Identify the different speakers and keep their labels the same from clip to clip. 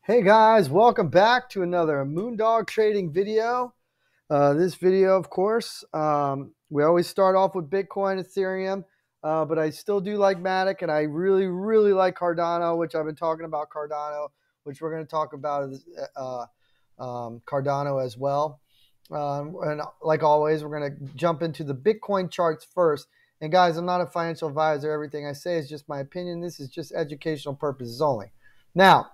Speaker 1: Hey guys, welcome back to another Moondog Trading video. This video, of course, we always start off with Bitcoin, Ethereum, but I still do like Matic, and I really like Cardano, which I've been talking about Cardano, which we're going to talk about Cardano as well. And like always, we're going to jump into the Bitcoin charts first. And guys, I'm not a financial advisor. Everything I say is just my opinion. This is just educational purposes only. Now,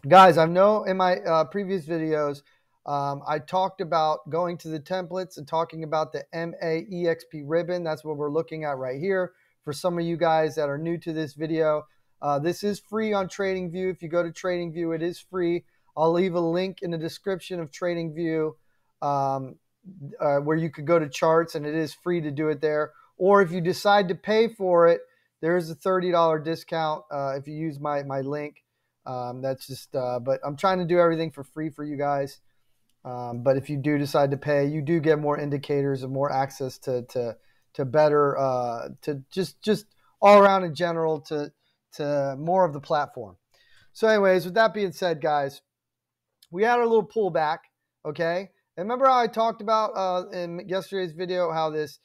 Speaker 1: guys, I know in my previous videos, I talked about going to the templates and talking about the MAEXP ribbon. That's what we're looking at right here. For some of you guys that are new to this video, this is free on TradingView. If you go to TradingView, it is free. I'll leave a link in the description of TradingView where you could go to charts, and it is free to do it there. Or if you decide to pay for it, there's a $30 discount if you use my link. That's just, but I'm trying to do everything for free for you guys. But if you do decide to pay, you do get more indicators and more access to better, to just all around in general to more of the platform. So anyways, with that being said, guys, we had a little pullback. Okay. And remember how I talked about in yesterday's video, how this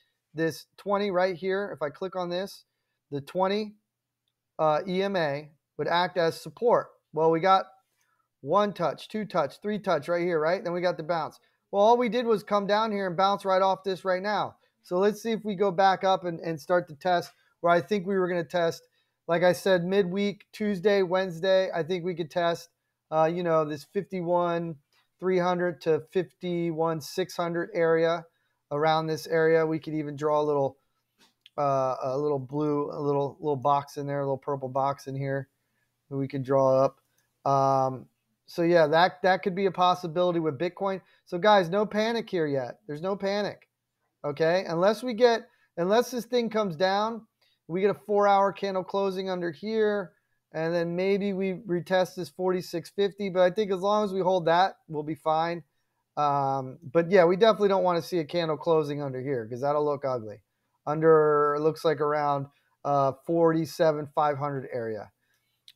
Speaker 1: 20 right here, if I click on this, the 20 EMA would act as support. Well, we got one touch, two touch, three touch right here, right? Then we got the bounce. Well, all we did was come down here and bounce right off this right now. So let's see if we go back up and start to test where I think we were going to test. Like I said, midweek, Tuesday, Wednesday, I think we could test, this 51,300 to 51,600 area. Around this area, we could even draw a little blue, a little box in there, a little purple box in here that we can draw up. So yeah, that could be a possibility with Bitcoin. So guys, no panic here yet. There's no panic. Okay. Unless this thing comes down, we get a 4-hour candle closing under here, and then maybe we retest this 46.50. But I think as long as we hold that, we'll be fine. But yeah, we definitely don't want to see a candle closing under here because that'll look ugly. Under, it looks like around 47,500 area.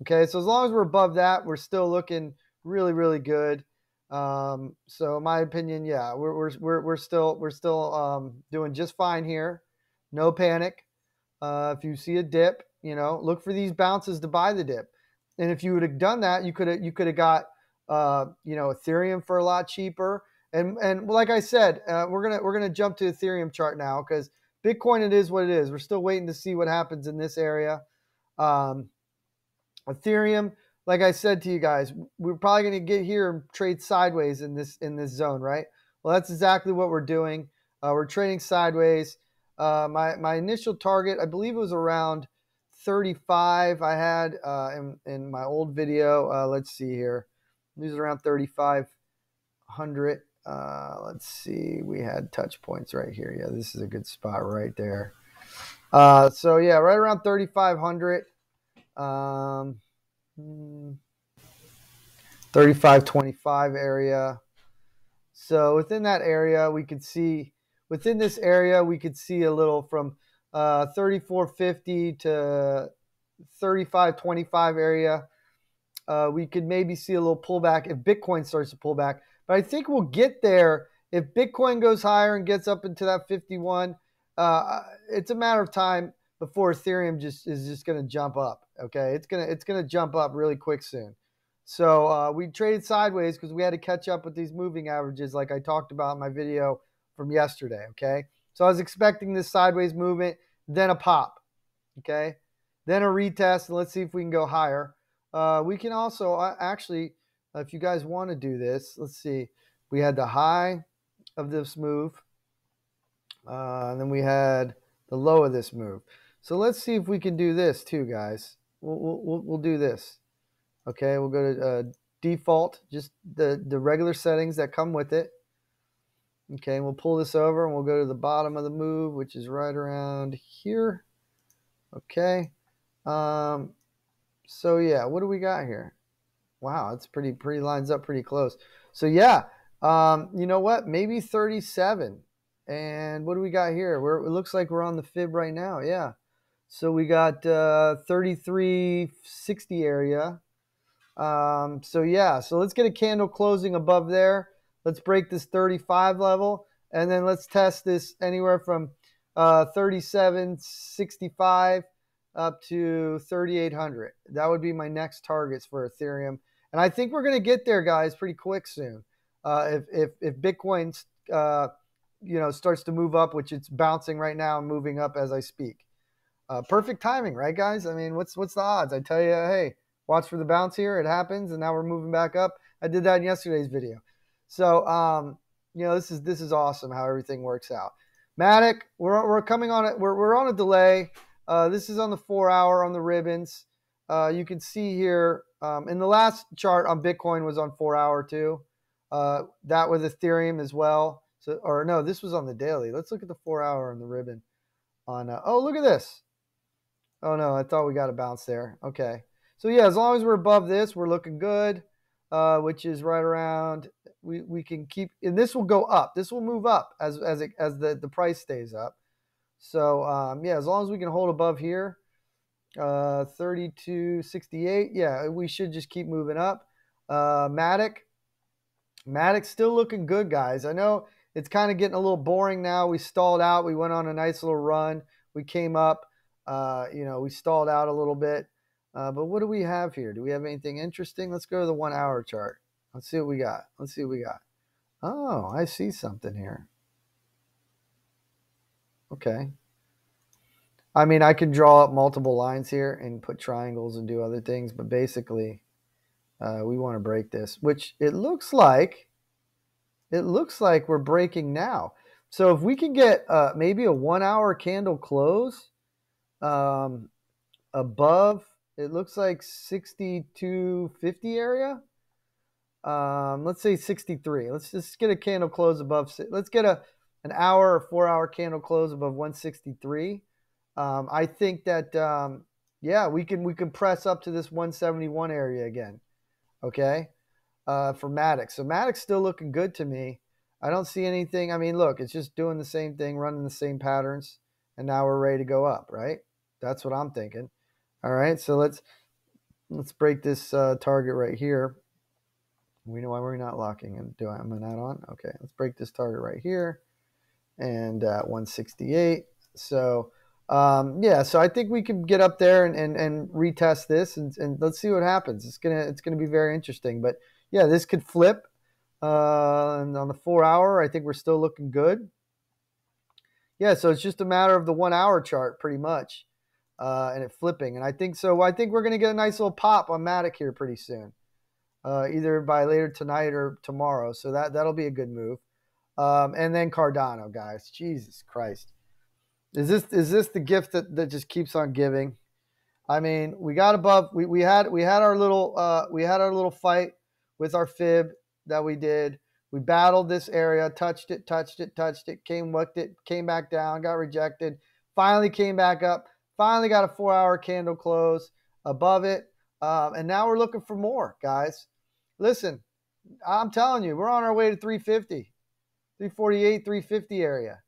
Speaker 1: Okay, so as long as we're above that, we're still looking really good. So in my opinion, yeah, we're still doing just fine here. No panic. If you see a dip, look for these bounces to buy the dip. And if you would have done that, you could have got Ethereum for a lot cheaper. And like I said, we're gonna jump to Ethereum chart now because Bitcoin, it is what it is. We're still waiting to see what happens in this area. Ethereum, like I said to you guys, we're probably going to get here and trade sideways in this zone, right? Well, that's exactly what we're doing. We're trading sideways. My initial target, I believe it was around 35. I had in my old video. Let's see here. It was around 3,500. Let's see. We had touch points right here. Yeah, this is a good spot right there. So yeah, right around 3,500. 3525 area. So within that area, we could see a little from 3450 to 3525 area. We could maybe see a little pullback if Bitcoin starts to pull back. But I think we'll get there if Bitcoin goes higher and gets up into that 51. It's a matter of time before Ethereum is just going to jump up. Okay, it's gonna jump up really quick soon. So we traded sideways because we had to catch up with these moving averages, like I talked about in my video from yesterday. Okay, so I was expecting this sideways movement, then a pop. Okay, then a retest, and let's see if we can go higher. We can also actually, if you guys want to do this, let's see. We had the high of this move, and then we had the low of this move. So let's see if we can do this too, guys. We'll do this. Okay, we'll go to default, just the regular settings that come with it. Okay, and we'll pull this over and we'll go to the bottom of the move, which is right around here. Okay. So yeah, what do we got here? Wow, it's pretty lines up pretty close. So yeah, you know what? Maybe 37. And what do we got here? It looks like we're on the fib right now. Yeah. So we got 3360 area. So yeah, so let's get a candle closing above there. Let's break this 35 level, and then let's test this anywhere from 3765 up to 3800. That would be my next targets for Ethereum, and I think we're going to get there, guys, pretty quick soon. If Bitcoin starts to move up, which it's bouncing right now and moving up as I speak. Perfect timing, right, guys? I mean, what's the odds? I tell you, hey, watch for the bounce here. It happens, and now we're moving back up. I did that in yesterday's video. So, this is awesome how everything works out. Matic, we're coming on it. We're on a delay. This is on the 4-hour on the ribbons. You can see here in the last chart on Bitcoin was on 4-hour too. That with Ethereum as well. So, or no, this was on the daily. Let's look at the 4-hour on the ribbon. Oh, look at this. Oh, no, I thought we got a bounce there. Okay. So, yeah, as long as we're above this, we're looking good, which is right around. We can keep – and this will go up. This will move up as the price stays up. So, as long as we can hold above here, 32.68, yeah, we should just keep moving up. Matic's still looking good, guys. I know it's kind of getting a little boring now. We stalled out. We went on a nice little run. We came up. We stalled out a little bit. But what do we have here? Do we have anything interesting? Let's go to the 1-hour chart. Let's see what we got. Oh, I see something here. Okay. I mean, I can draw up multiple lines here and put triangles and do other things, but basically we want to break this, which it looks like we're breaking now. So if we can get maybe a 1-hour candle close above, it looks like 62.50 area. Let's say 63. Let's just get a candle close above. Let's get an hour or 4-hour candle close above 163. I think that we can press up to this 171 area again. Okay, for Matic. So Matic's still looking good to me. I don't see anything. I mean, look, it's just doing the same thing, running the same patterns, and now we're ready to go up, right? That's what I'm thinking. All right, so let's break this target right here. We know why we're not locking in. Am I not on? Okay, let's break this target right here, and 168. So so I think we can get up there and retest this, and let's see what happens. It's gonna be very interesting. But yeah, this could flip. And on the 4-hour, I think we're still looking good. Yeah, so it's just a matter of the 1-hour chart, pretty much, and it flipping. And I think so. I think we're gonna get a nice little pop on Matic here pretty soon, either by later tonight or tomorrow. So that'll be a good move. And then Cardano, guys. Jesus Christ. Is this the gift that just keeps on giving? I mean, we got above. We had our little fight with our fib that we did. We battled this area, touched it, looked it, came back down, got rejected. Finally came back up. Finally got a 4-hour candle close above it, and now we're looking for more, guys. Listen, I'm telling you, we're on our way to 350, 348, 350 area.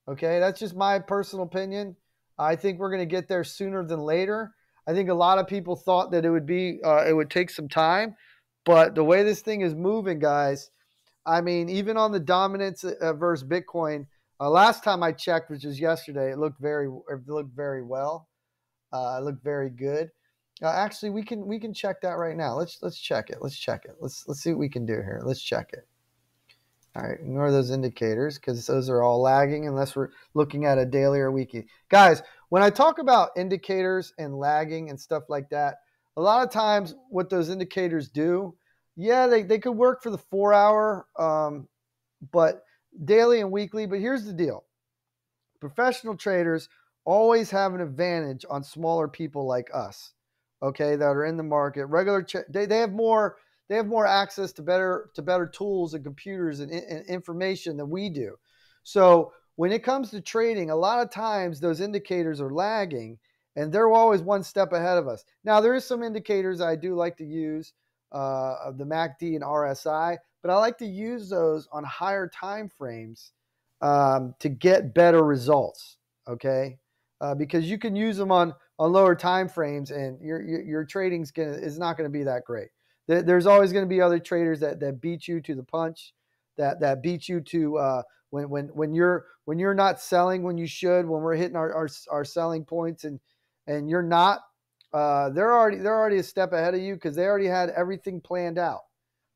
Speaker 1: Okay, that's just my personal opinion. I think we're going to get there sooner than later. I think a lot of people thought that it would take some time, but the way this thing is moving, guys, I mean, even on the dominance versus Bitcoin, last time I checked, which was yesterday, it looked very well. It looked very good. Actually, we can check that right now. Let's check it. Let's see what we can do here. Let's check it. All right, ignore those indicators because those are all lagging unless we're looking at a daily or weekly. Guys, when I talk about indicators and lagging and stuff like that, a lot of times what those indicators do, yeah, they could work for the 4-hour, but daily and weekly. But here's the deal. Professional traders always have an advantage on smaller people like us, okay, that are in the market. They have more access to better tools and computers and information than we do. So when it comes to trading, a lot of times those indicators are lagging and they're always one step ahead of us. Now, there is some indicators I do like to use of the MACD and RSI, but I like to use those on higher time frames to get better results, okay? Because you can use them on lower time frames and your trading is not going to be that great. There's always going to be other traders that beat you to the punch, that beat you to when you're not selling when you should, when we're hitting our selling points, and you're not. They're already a step ahead of you because they already had everything planned out.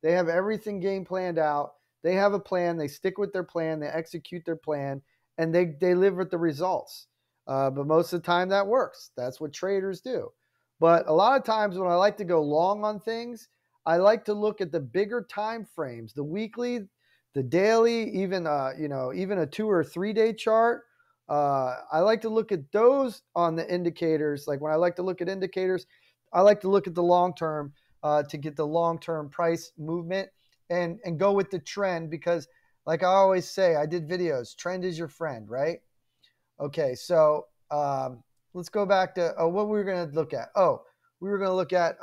Speaker 1: They have everything game planned out. They have a plan. They stick with their plan. They execute their plan, and they live with the results. But most of the time that works. That's what traders do. But a lot of times when I like to go long on things, I like to look at the bigger time frames, the weekly, the daily, even even a 2 or 3 day chart. I like to look at those on the indicators. Like when I like to look at indicators, I like to look at the long term to get the long term price movement and go with the trend because, like I always say, I did videos. Trend is your friend, right? Okay, so let's go back to what we were going to look at. Oh, we were going to look at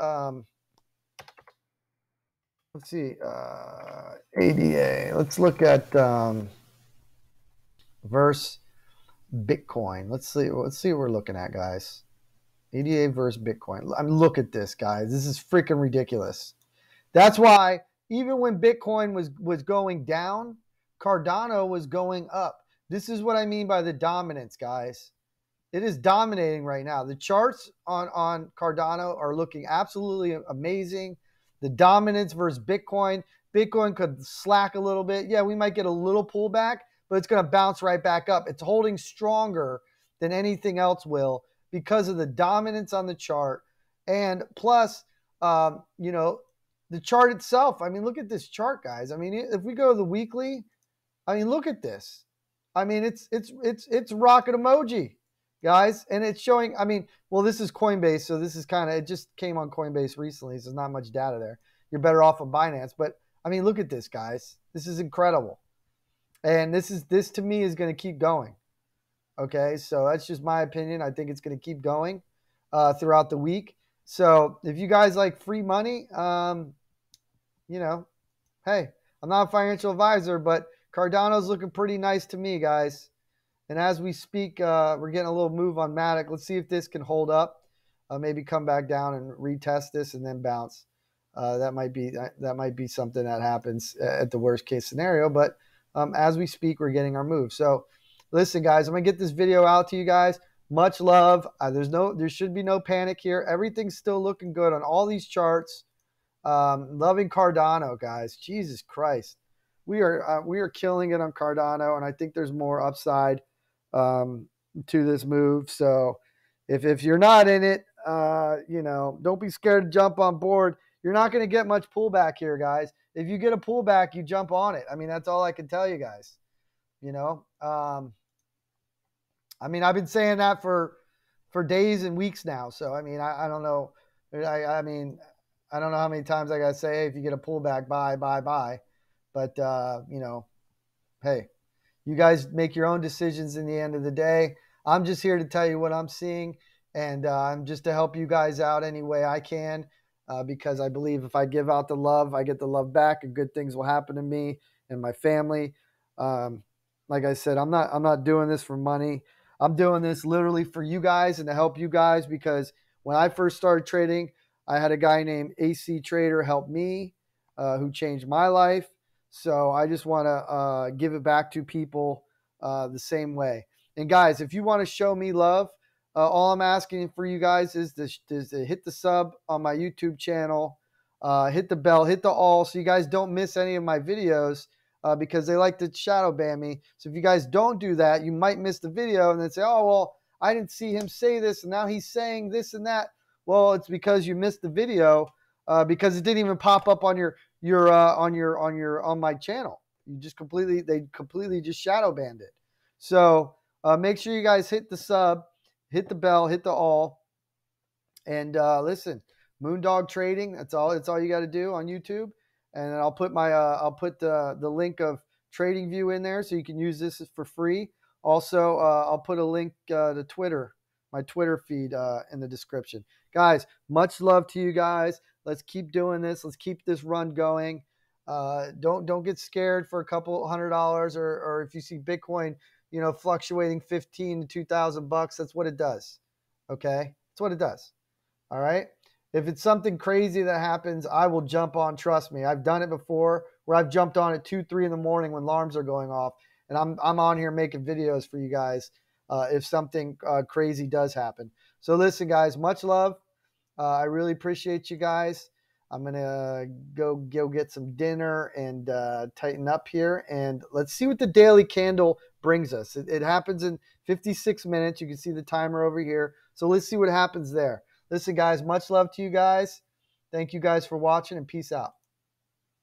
Speaker 1: let's see, ADA. Let's look at verse Bitcoin. Let's see what we're looking at, guys. ADA versus Bitcoin. I mean, look at this, guys. This is freaking ridiculous. That's why even when Bitcoin was going down, Cardano was going up. This is what I mean by the dominance, guys. It is dominating right now. The charts on Cardano are looking absolutely amazing. The dominance versus Bitcoin. Bitcoin could slack a little bit. Yeah, we might get a little pullback, but it's going to bounce right back up. It's holding stronger than anything else will because of the dominance on the chart. And plus, the chart itself. I mean, look at this chart, guys. I mean, if we go to the weekly, I mean, look at this. I mean, it's rocket emoji, guys, and it's showing. I mean, well, this is Coinbase, so this is it just came on Coinbase recently, so there's not much data there. You're better off on Binance, but I mean, look at this, guys. This is incredible, and this to me is going to keep going. Okay, so that's just my opinion. I think it's going to keep going throughout the week. So if you guys like free money, hey, I'm not a financial advisor, but Cardano's looking pretty nice to me, guys. And as we speak, we're getting a little move on Matic. Let's see if this can hold up. Maybe come back down and retest this and then bounce. That might be something that happens at the worst case scenario. But as we speak, we're getting our move. So listen, guys, I'm gonna get this video out to you guys. Much love. There should be no panic here. Everything's still looking good on all these charts. Loving Cardano, guys. Jesus Christ, we are killing it on Cardano, and I think there's more upside to this move. So if you're not in it, don't be scared to jump on board. You're not going to get much pullback here, guys. If you get a pullback, you jump on it. I mean, that's all I can tell you guys. I mean, I've been saying that for days and weeks now. So I mean, I don't know. I mean, I don't know how many times I gotta say, hey, if you get a pullback, buy. But hey, you guys make your own decisions in the end of the day. I'm just here to tell you what I'm seeing, and I'm just to help you guys out any way I can, because I believe if I give out the love, I get the love back, and good things will happen to me and my family. Like I said, I'm not doing this for money. I'm doing this literally for you guys and to help you guys, because when I first started trading, I had a guy named AC Trader help me, who changed my life. So I just want to give it back to people the same way. And guys, if you want to show me love, all I'm asking for you guys is to hit the sub on my YouTube channel, hit the bell, hit the all, so you guys don't miss any of my videos, because they like to shadow ban me. So if you guys don't do that, you might miss the video and then say, oh, well, I didn't see him say this, and now he's saying this and that. Well, it's because you missed the video, because it didn't even pop up on on my channel. They completely just shadow banned it. So make sure you guys hit the sub, hit the bell, hit the all, and listen. Moondog Trading. That's all you got to do on YouTube. And I'll put the link of TradingView in there so you can use this for free. Also, I'll put a link to Twitter, my Twitter feed, in the description. Guys, much love to you guys. Let's keep doing this. Let's keep this run going. Don't get scared for a couple $100, or if you see Bitcoin, fluctuating 15 to $2,000. That's what it does. Okay, that's what it does. All right. If it's something crazy that happens, I will jump on. Trust me, I've done it before where I've jumped on at 2, 3 in the morning when alarms are going off, and I'm on here making videos for you guys if something crazy does happen. So listen, guys, much love. I really appreciate you guys. I'm gonna go get some dinner and tighten up here, and let's see what the daily candle brings us. It happens in 56 minutes. You can see the timer over here. So let's see what happens there. Listen, guys, much love to you guys. Thank you guys for watching, and peace out.